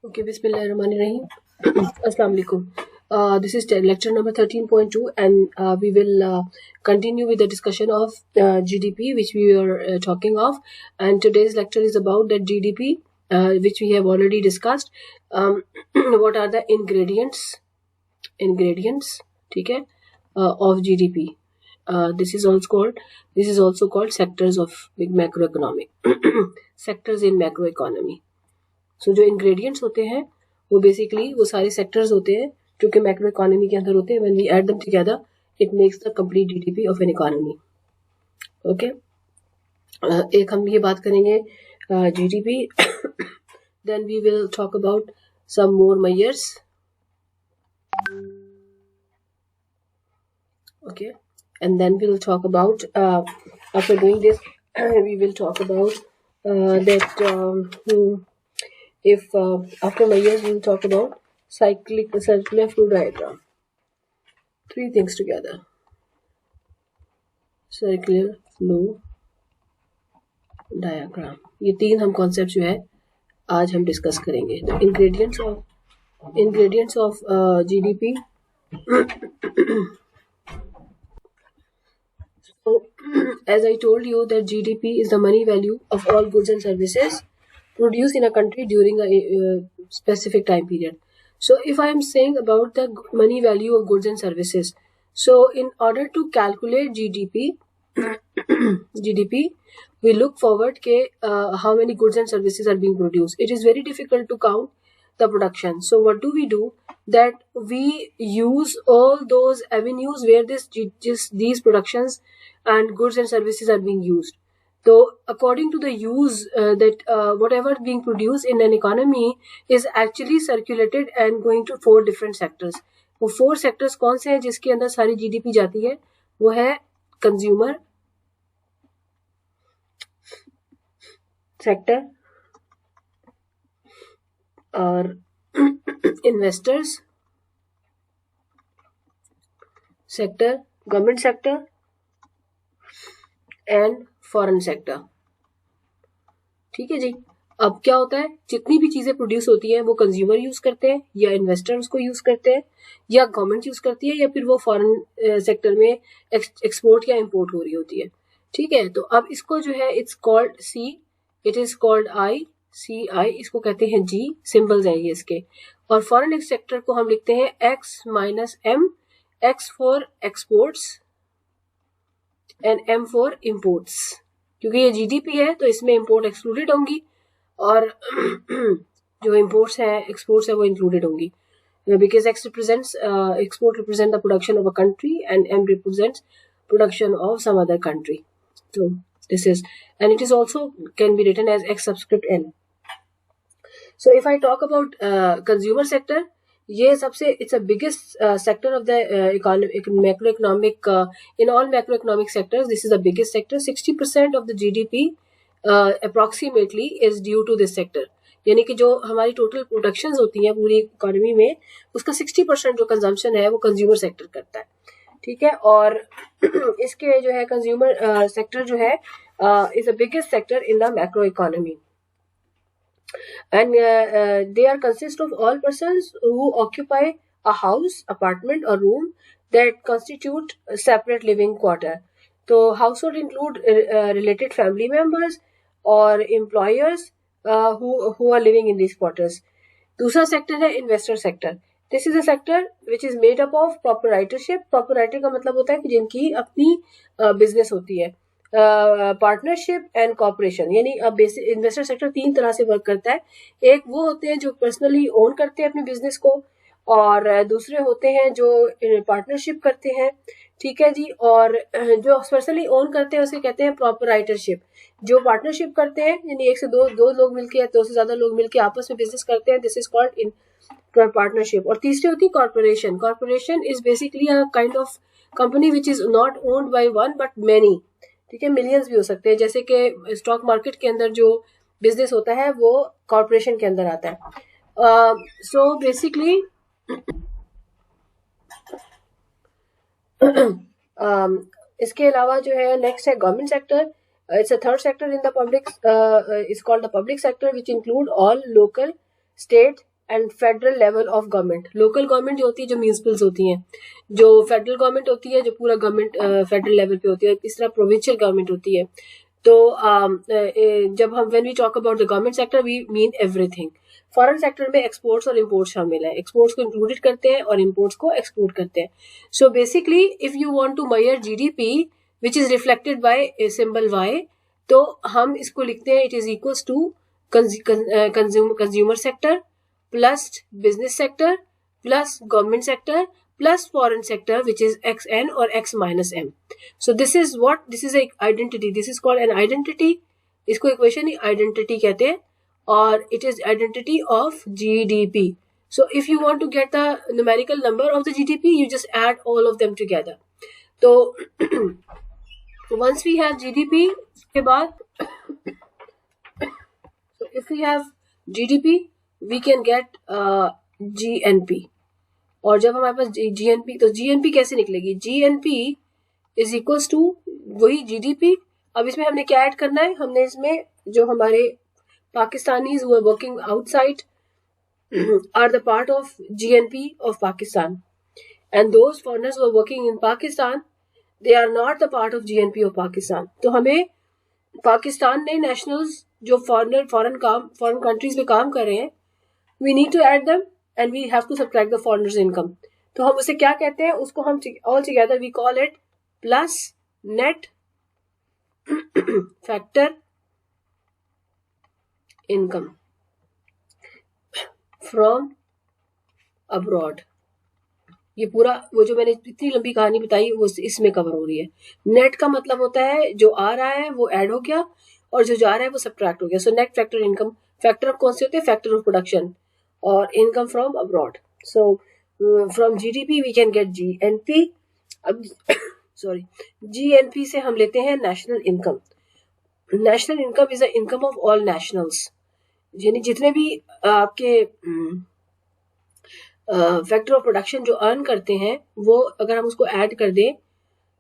Okay, Bismillahirrahmanirrahim. Assalamu alaikum. This is lecture number 13.2, and we will continue with the discussion of GDP, which we were talking of. And today's lecture is about that GDP, which we have already discussed. What are the ingredients, ठीक है, of GDP? This is also called sectors of macroeconomic sectors in macroeconomy. सो जो ingredients होते हैं वो basically वो सारे sectors होते हैं जो कि मैक्रो इकोनॉमी के अंदर होते हैं. When we add them together it makes the complete GDP of an economy. Okay, एक हम ये बात करेंगे GDP, then we will talk about some more measures. Okay, and then we will talk about after doing this we will talk about that if after measures we will talk about circular flow diagram. Three things together: circular flow diagram. ये तीन हम concept जो है आज हम discuss करेंगे. तो ingredients of GDP. So as I told you that GDP is the money value of all goods and services produced in a country during a specific time period. So if I am saying about the money value of goods and services, so in order to calculate GDP, we look forward ke how many goods and services are being produced. It is very difficult to count the production. So what do? That we use all those avenues where these productions and goods and services are being used. So according to the use that whatever being produced in an economy is actually circulated and going to 4 different sectors. वो 4 sectors कौन से हैं जिसके अंदर सारी GDP जाती है? वो है कंज्यूमर सेक्टर और investors sector, government sector and foreign sector. ठीक है जी. अब क्या होता है, जितनी भी चीजें प्रोड्यूस होती हैं वो कंज्यूमर यूज करते हैं या इन्वेस्टर उसको यूज करते हैं या गवर्नमेंट यूज करती है या फिर वो फॉरेन सेक्टर में एक्सपोर्ट या इंपोर्ट हो रही होती है. ठीक है. तो अब इसको जो है it's called C, it is called I, C I, इसको कहते हैं जी, सिंबल्स हैं ये इसके. और फॉरेन सेक्टर को हम लिखते हैं X minus M, X for exports and M for imports. क्योंकि ये जीडीपी है तो इसमें इंपोर्ट एक्सक्लूडेड होंगी और जो इंपोर्ट्स है एक्सपोर्ट्स है वो इंक्लूडेड होंगी. Because export represent the production of a country and M represents production of some other country. तो this is, and it is also can be written as X subscript N. So if I talk about consumer sector, ये सबसे it's a biggest sector of the macroeconomic in all macroeconomic sectors. This is the biggest sector. 60% of the GDP approximately is due to this sector. यानी कि जो हमारी total productions होती हैं पूरी economy में उसका 60% जो कंजम्पशन है वो कंज्यूमर सेक्टर करता है. ठीक है. और इसके जो है कंज्यूमर सेक्टर जो है is the biggest sector in the macro economy. And they are consist of all persons who occupy a house, apartment or room that constitute a separate living quarter. So household include related family members or employers who are living in these quarters. दूसरा sector है investor sector. This is a sector which is made up of proprietorship. Proprietor का मतलब होता है कि जिनकी अपनी business होती है. Partnership and corporation. यानी अब बेसिक इन्वेस्टर सेक्टर 3 तरह से वर्क करता है. एक वो होते हैं जो पर्सनली ओन करते हैं अपने बिजनेस को, और दूसरे होते हैं जो पार्टनरशिप करते हैं. ठीक है जी. और जो पर्सनली ओन करते हैं उसे कहते हैं प्रोपराइटरशिप. जो पार्टनरशिप करते हैं यानी एक से दो लोग मिलके या 2 से ज्यादा लोग मिलके आपस में बिजनेस करते हैं, this is called in partnership. और तीसरी होती है corporation. Corporation is basically a kind of company which is not owned by one but many. ठीक है. मिलियंस भी हो सकते हैं. जैसे कि स्टॉक मार्केट के अंदर जो बिजनेस होता है वो कॉर्पोरेशन के अंदर आता है. सो बेसिकली इसके अलावा जो है नेक्स्ट है government sector. It's a third sector in the public, is called the public sector, which include all local, state and federal level of government. Local government जो होती है, जो म्यूनिसिपल्स होती हैं, जो फेडरल गवर्नमेंट होती है, जो पूरा गवर्नमेंट फेडरल लेवल पे होती है, इस तरह प्रोविंशियल गवर्नमेंट होती है। तो जब हम when we talk about the government sector we mean everything. Foreign sector में एक्सपोर्ट्स और इम्पोर्ट्स शामिल है, एक्सपोर्ट्स को इंक्लूडेड करते हैं और इम्पोर्ट्स को एक्सपोर्ट करते हैं। So basically if you want to measure GDP which is reflected by symbol Y, तो हम इसको लिखते हैं it is equals to consumer sector plus business sector plus government sector plus foreign sector, which is xn or x minus m. So this is a identity. This is called an identity. इसको equation ही identity कहते हैं और it is identity of GDP. So if you want to get the numerical number of the GDP, you just add all of them together. तो once we have GDP, उसके बाद so if we have GDP, we can get GNP. और जब हमारे पास GNP, तो GNP कैसे निकलेगी? GNP is equals to वही जीडीपी। अब इसमें हमने क्या ऐड करना है? हमने इसमें जो हमारे Pakistanis who are working outside are the part of GNP of Pakistan and those foreigners who are working in Pakistan they are not the part of GNP of Pakistan. तो हमें पाकिस्तान में नेशनल्स जो फॉरेन कंट्रीज में काम कर रहे हैं, we need to add them and we have to subtract the foreigners income. तो हम उसे क्या कहते हैं? उसको हम all together we call it plus net factor income from abroad. ये पूरा वो जो मैंने इतनी लंबी कहानी बताई वो इसमें कवर हो रही है। नेट का मतलब होता है जो आ रहा है वो ऐड हो गया और जो जा रहा है वो सब्ट्रैक्ट हो गया। So net factor income, factor कौन से होते हैं? फैक्टर ऑफ प्रोडक्शन और income from abroad. So from GDP we can get GNP. अब सॉरी, जीएनपी से हम लेते हैं national income. National income is the income of all nationals, यानी जितने भी आपके फैक्टर ऑफ प्रोडक्शन जो अर्न करते हैं वो अगर हम उसको ऐड कर दें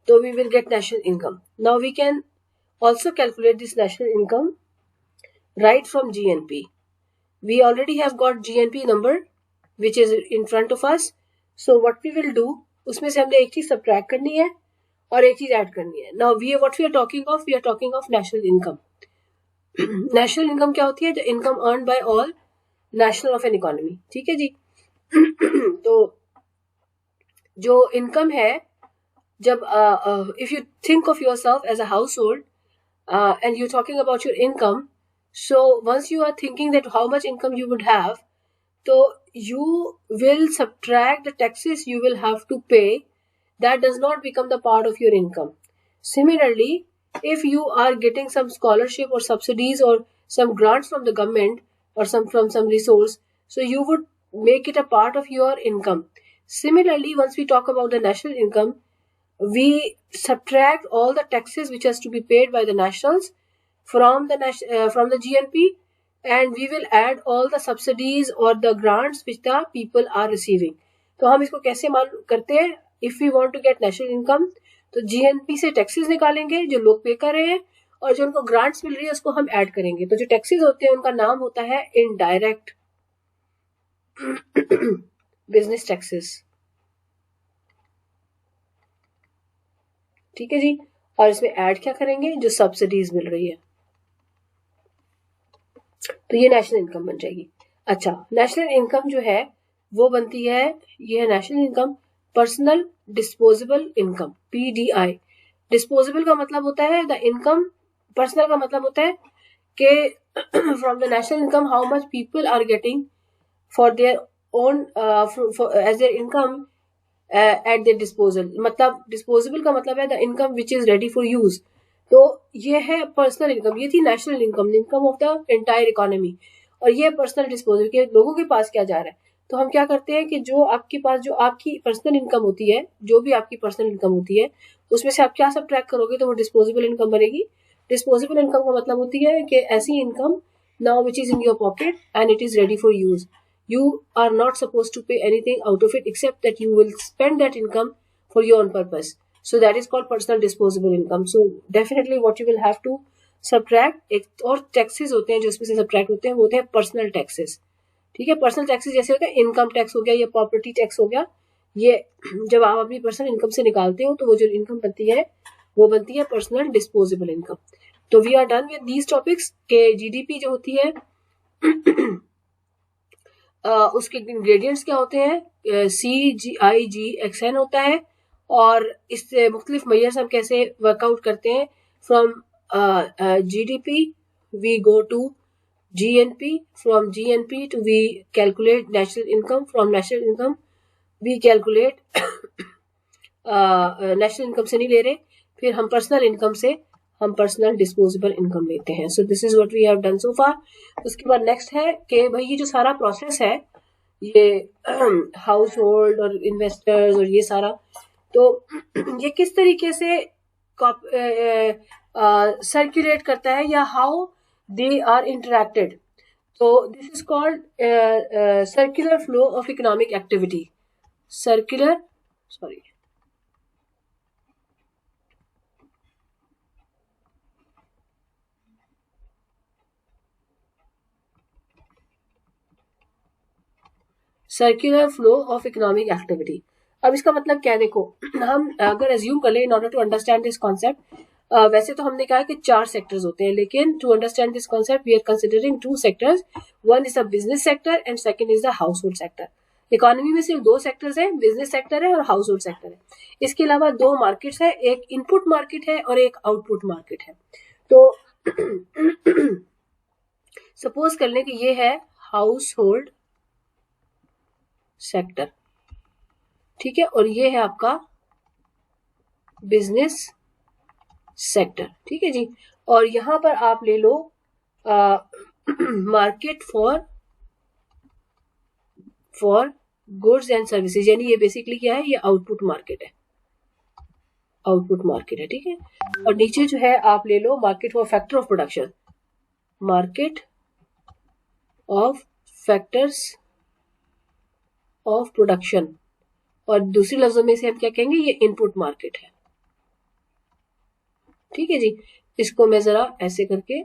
तो we will get national income. Now we can also calculate this national income right from GNP. We already have got GNP number which is in front of us. So what we will do, उसमें से हमने एक चीज subtract करनी है और एक चीज ऐड करनी है. Now what we are talking of, we are talking of national income. National income क्या होती है? The income earned by all national of an economy. ठीक है जी. तो जो इनकम है, जब if you think of yourself as a household and you're talking about your income, so once you are thinking that how much income you would have, so you will subtract the taxes you will have to pay. That does not become the part of your income. Similarly, if you are getting some scholarship or subsidies or some grants from the government or from some resource, so you would make it a part of your income. Similarly, once we talk about the national income, we subtract all the taxes which has to be paid by the nationals from the GNP, and we will add all the subsidies or the grants which the people are receiving. तो हम इसको कैसे मान करते हैं? If we want to get national income, तो GNP से taxes निकालेंगे जो लोग पे कर रहे हैं और जो उनको ग्रांट्स मिल रही है उसको हम ऐड करेंगे. तो जो टैक्सेस होते हैं उनका नाम होता है इनडायरेक्ट बिजनेस टैक्सेस. ठीक है जी. और इसमें ऐड क्या करेंगे? जो सब्सिडीज मिल रही है. तो ये नेशनल इनकम बन जाएगी. अच्छा, नेशनल इनकम जो है वो बनती है, ये है national income personal disposable income, PDI. Disposable का मतलब होता है द इनकम, पर्सनल का मतलब होता है कि from the national income how much people are getting for their own as their income at their disposal. मतलब डिस्पोजेबल का मतलब है the income which is ready for use. तो ये है पर्सनल इनकम. ये थी national income, income of the entire economy. और ये पर्सनल डिस्पोजल के लोगों के पास क्या जा रहा है. तो हम क्या करते हैं कि जो आपके पास जो आपकी पर्सनल इनकम होती है, जो भी आपकी पर्सनल इनकम होती है उसमें से आप क्या सब्ट्रैक्ट करोगे तो वो डिस्पोजेबल इनकम बनेगी. डिस्पोजेबल इनकम का मतलब होती है कि ऐसी income now which is in your pocket and it is ready for use. You are not supposed to pay anything out of it except that you will spend that income for your own purpose. So that is called personal disposable income. So definitely what you will have to subtract, एक और taxes होते हैं जो इसमें से subtract होते हैं, वो होते हैं personal taxes. ठीक है। पर्सनल टैक्सेस जैसे होता है इनकम टैक्स हो गया या प्रॉपर्टी टैक्स हो गया, ये जब आप अपनी पर्सनल इनकम से निकालते हो तो वो जो इनकम बनती है वो बनती है पर्सनल डिस्पोजेबल इनकम। तो we are done with these topics के जीडीपी जो होती है उसके इंग्रेडिएंट्स क्या होते हैं, CGI होता है, और इससे मुख्तलिफ मेजर्स हम कैसे वर्कआउट करते हैं। From GDP we go to GNP, from GNP to we calculate national income, from national income we calculate national income से नहीं ले रहे, फिर हम पर्सनल इनकम से हम पर्सनल डिस्पोजेबल इनकम लेते हैं। So this is what we have done so far. उसके बाद नेक्स्ट है कि भाई ये जो सारा प्रोसेस है, ये हाउस होल्ड और इन्वेस्टर्स और ये सारा, तो ये किस तरीके से सर्कुलेट करता है या हाउ दे आर इंटरेक्टेड। तो this is called circular flow of economic activity. Circular circular flow of economic activity. अब इसका मतलब क्या है, देखो हम अगर एज्यूम कर ले in order to understand this concept, वैसे तो हमने कहा कि 4 सेक्टर्स होते हैं, लेकिन to understand this concept we are considering 2 sectors. One is the business sector and second is the household sector. Economy में सिर्फ 2 सेक्टर्स है, बिजनेस सेक्टर है और हाउस होल्ड सेक्टर है। इसके अलावा 2 मार्केट्स है, एक इनपुट मार्केट है और एक आउटपुट मार्केट है। तो सपोज कर लें कि ये है हाउस होल्ड सेक्टर, ठीक है, और ये है आपका बिजनेस सेक्टर, ठीक है जी। और यहां पर आप ले लो market for goods and services, यानी ये बेसिकली क्या है, ये आउटपुट मार्केट है, आउटपुट मार्केट है, ठीक है। और नीचे जो है आप ले लो market for factor of production, market of factors of production, और दूसरी लफ्जों में से हम क्या कहेंगे, ये इनपुट मार्केट है, ठीक है जी। इसको मैं जरा ऐसे करके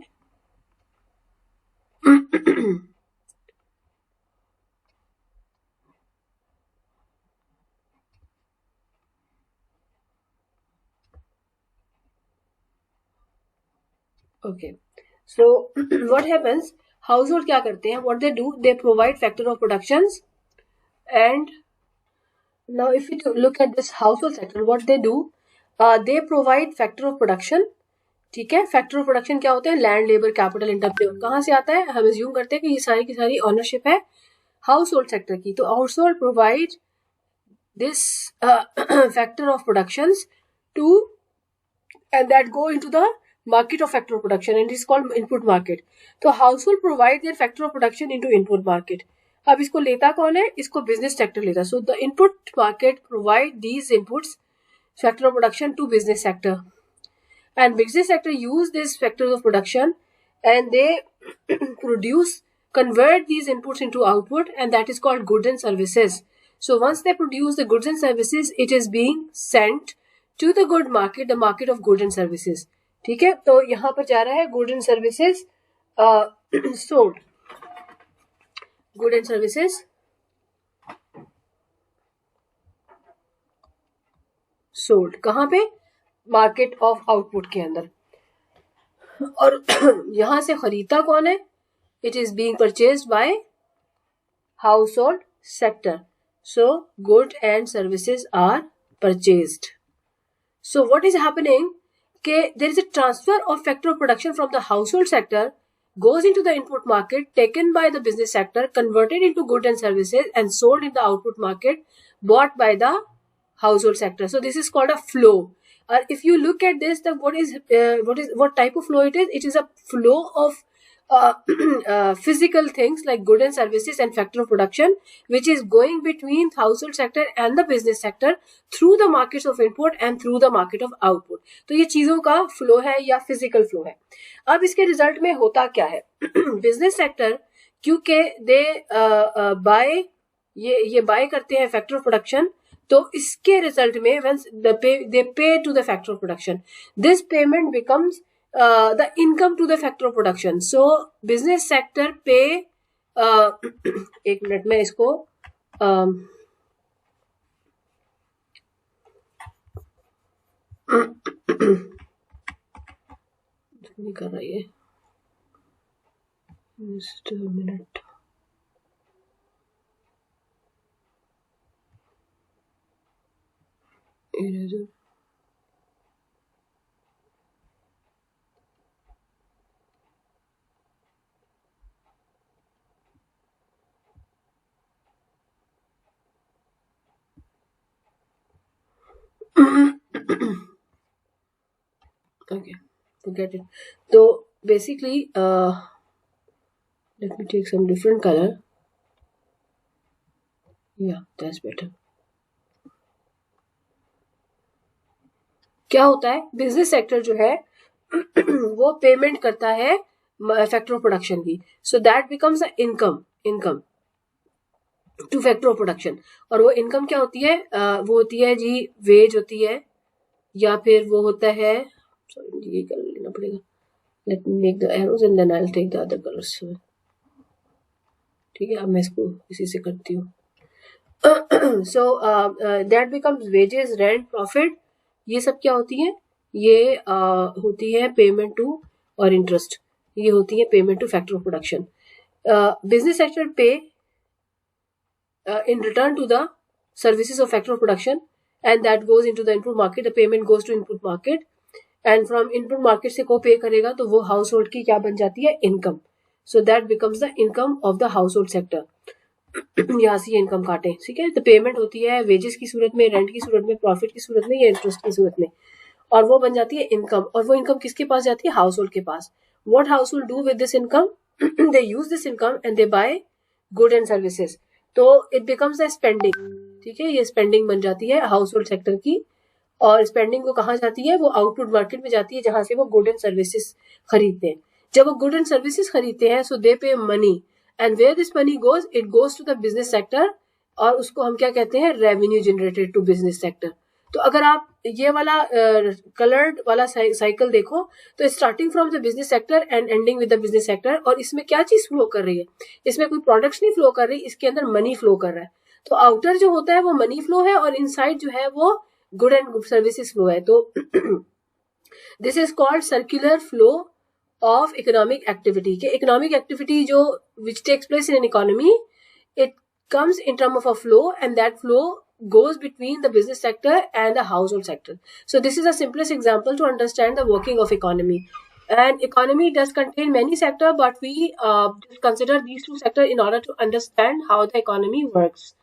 okay. So what happens, house hold क्या करते हैं, what they do, they provide factor of productions and now if you look at this household sector, what they do, they provide factor of production, ठीक है। Factor of production क्या होते हैं, land, labour, capital, interpret, कहाँ से आता है, हम एज्यूम करते हैं कि ये सारी की सारी ऑनरशिप है हाउस होल्ड सेक्टर की। तो household provide this factor of production to and that go into the market of factor of production and it is called input market. तो household provide their factor of production into input market. अब इसको लेता कौन है, इसको business sector लेता। So the input market provide these inputs factor of production to business sector and business sector use these factors of production and they convert these inputs into output, and that is called goods and services. So once they produce the goods and services, it is being sent to the good market, the market of goods and services, ठीक है। तो यहां पर जा रहा है goods and services sold, goods and services sold कहां पे, मार्केट ऑफ आउटपुट के अंदर। और यहां से खरीदता कौन है, it is being purchased by household sector. So good and services are purchased. So what is happening के there is a transfer of factor of production from the household sector goes into the input market, taken by the business sector, converted into goods and services and sold in the output market, bought by the household sector. So this is called a flow. If you look at this, then what type of flow it is? It is a flow of physical things like goods and services and factor of production, which is going between household sector and the business sector through the markets of input and through the market of output. तो ये चीजों का flow है या physical flow है। अब इसके result में होता क्या है, बिजनेस सेक्टर क्योंकि दे बाय ये बाय करते हैं फैक्टर ऑफ प्रोडक्शन, तो इसके रिजल्ट में when they pay to the factor of production, this payment becomes the income to the factor of production. So business sector pay एक मिनट में इसको नहीं कर रहा ये, just a minute. Eraser. Okay, forget it. So basically, let me take some different color. Yeah, that's better. क्या होता है, बिजनेस सेक्टर जो है वो पेमेंट करता है फैक्टर ऑफ प्रोडक्शन की, सो that becomes a income two factor of production. और वो इनकम क्या होती है, वो होती है जी वेज होती है, या फिर वो होता है, सॉरी ये कर लेना पड़ेगा, let me make the arrows and then I will take the other colours. ठीक है, अब मैं इसको इसी से करती हूँ। So that becomes wages, rent, profit, ये सब क्या होती है, ये होती है पेमेंट टू और इंटरेस्ट, ये होती है payment two factor of production. Business sector पे in return to the services of factor of production, and that goes into the input market, the payment goes to input market, and from input market से को पे करेगा तो वो house hold की क्या बन जाती है, income. So that becomes the income of the household sector. यहाँ से ये इनकम काटे, ठीक है। तो पेमेंट होती है वेजेस की सूरत में, रेंट की सूरत में, प्रॉफिट की सूरत में या इंटरेस्ट की सूरत में, और वो बन जाती है इनकम। और वो इनकम किसके पास जाती है, हाउस होल्ड के पास। What household do with this income, they use this income and they buy good and services, तो इट बिकम्स अ स्पेंडिंग। ठीक है, ये स्पेंडिंग बन जाती है हाउस होल्ड सेक्टर की, और स्पेंडिंग वो कहाँ जाती है, वो आउटपुट मार्केट में जाती है, जहां से वो गुड एंड सर्विसेज खरीदते हैं। जब वो गुड एंड सर्विसेज खरीदते हैं, so they pay money, and where this money goes, it goes to the business sector, और उसको हम क्या कहते हैं, revenue generated to business sector. तो अगर आप ये वाला कलर्ड वाला साइकिल देखो, तो starting from the business sector and ending with the business sector, और इसमें क्या चीज फ्लो कर रही है, इसमें कोई प्रोडक्ट्स नहीं फ्लो कर रही, इसके अंदर मनी फ्लो कर रहा है। तो आउटर जो होता है वो मनी फ्लो है, और इनसाइड जो है वो गुड एंड सर्विसेज फ्लो है। तो this is called circular flow of economic activity. के इकोनॉमिक एक्टिविटी जो which takes place in an economy, it comes in terms of a flow, and that flow goes between the business sector and the household sector. So this is the simplest example to understand the working of economy. And economy does contain many sectors, but we consider these two sectors in order to understand how the economy works.